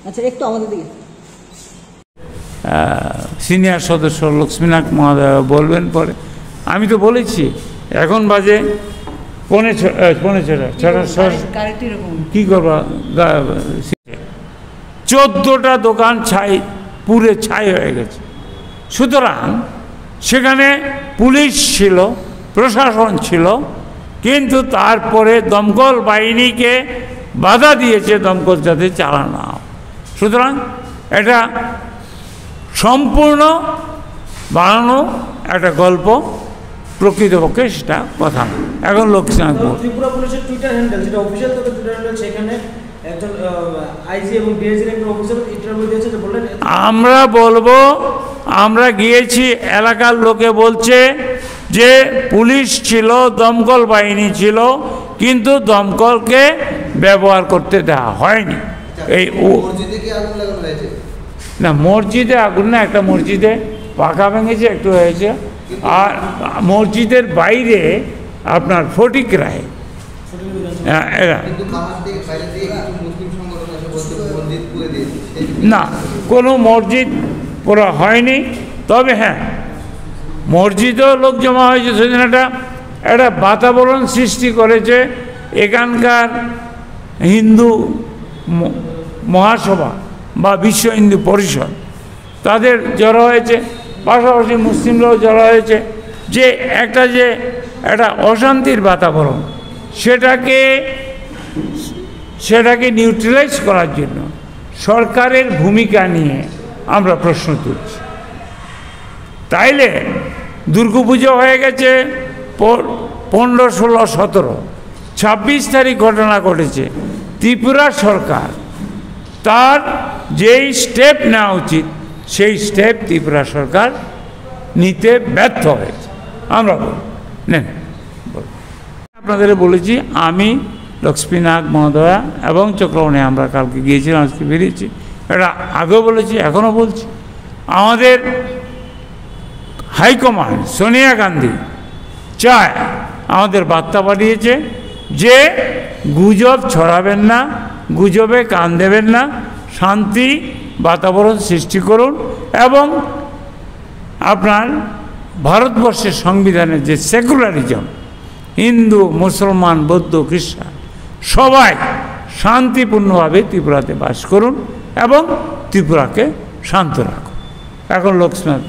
আচ্ছা, একটু আমাদের দিকে সিনিয়র সদস্য লক্ষ্মীনাথ মহোদয় বলবেন পরে। আমি তো বলেছি এখন বাজে পৌনে ছটা কি করবা, 14টা দোকান পুরে ছাই হয়ে গেছে। সুতরাং সেখানে পুলিশ ছিল, প্রশাসন ছিল, কিন্তু তারপরে দমকল বাহিনীকে বাধা দিয়েছে দমকল যাতে চালানো হয়। সুতরাং এটা সম্পূর্ণ বানানো একটা গল্প, প্রকৃতপক্ষে সেটা কথা না। এখন লক্ষ্মীনাথ ত্রিপুরা পুলিশের টুইটার হ্যান্ডেল, যেটা অফিশিয়াল তবে টুইটার হ্যান্ডেল, সেখানে একজন আইজি এবং ডিআইজি এর অফিসার ইন্টারভিউ দিয়েছে, যে বললেন আমরা বলবো, আমরা গিয়েছি, এলাকার লোকে বলছে যে পুলিশ ছিল, দমকল বাহিনী ছিল, কিন্তু দমকলকে ব্যবহার করতে দেওয়া হয়নি। এই না, মসজিদে আগুন না, একটা মসজিদে পাখা ভেঙেছে, একটু হয়েছে। আর মসজিদের বাইরে আপনার ফটিক রায়, এরা না, কোনো মসজিদ পুরো হয়নি। তবে হ্যাঁ, মসজিদেও লোক জমা হয়েছে, সেদিন একটা বাতাবরণ সৃষ্টি করেছে। এখানকার হিন্দু মহাসভা বা বিশ্ব হিন্দু পরিষদ, তাদের জড়ো হয়েছে, পাশাপাশি মুসলিমরাও জড়ো হয়েছে, যে একটা অশান্তির বাতাবরণ, সেটাকে নিউট্রালাইজ করার জন্য সরকারের ভূমিকা নিয়ে আমরা প্রশ্ন তুলছি। তাইলে দুর্গাপুজো হয়ে গেছে 15, 16, 17, 26 তারিখ ঘটনা ঘটেছে। ত্রিপুরা সরকার তার যেই স্টেপ নেওয়া উচিত সেই স্টেপ ত্রিপুরা সরকার নিতে ব্যর্থ হয়েছে। আমরা নেন আপনাদের বলেছি, আমি লক্ষ্মীনাথ মহোদয়া এবং চক্রবর্তী আমরা কালকে গিয়েছিলাম, আজকে বেরিয়েছি। এটা আগেও বলেছি, এখনও বলছি, আমাদের হাইকমান্ড সোনিয়া গান্ধী চায়, আমাদের বার্তা পাঠিয়েছে যে গুজব ছড়াবেন না, গুজবে কান দেবেন না, শান্তি বাতাবরণ সৃষ্টি করুন এবং আপনার ভারতবর্ষের সংবিধানের যে সেকুলারিজম, হিন্দু, মুসলমান, বৌদ্ধ, খ্রিস্টান সবাই শান্তিপূর্ণভাবে ত্রিপুরাতে বাস করুন এবং ত্রিপুরাকে শান্ত রাখুন। এখন লক্ষ্মীনাথ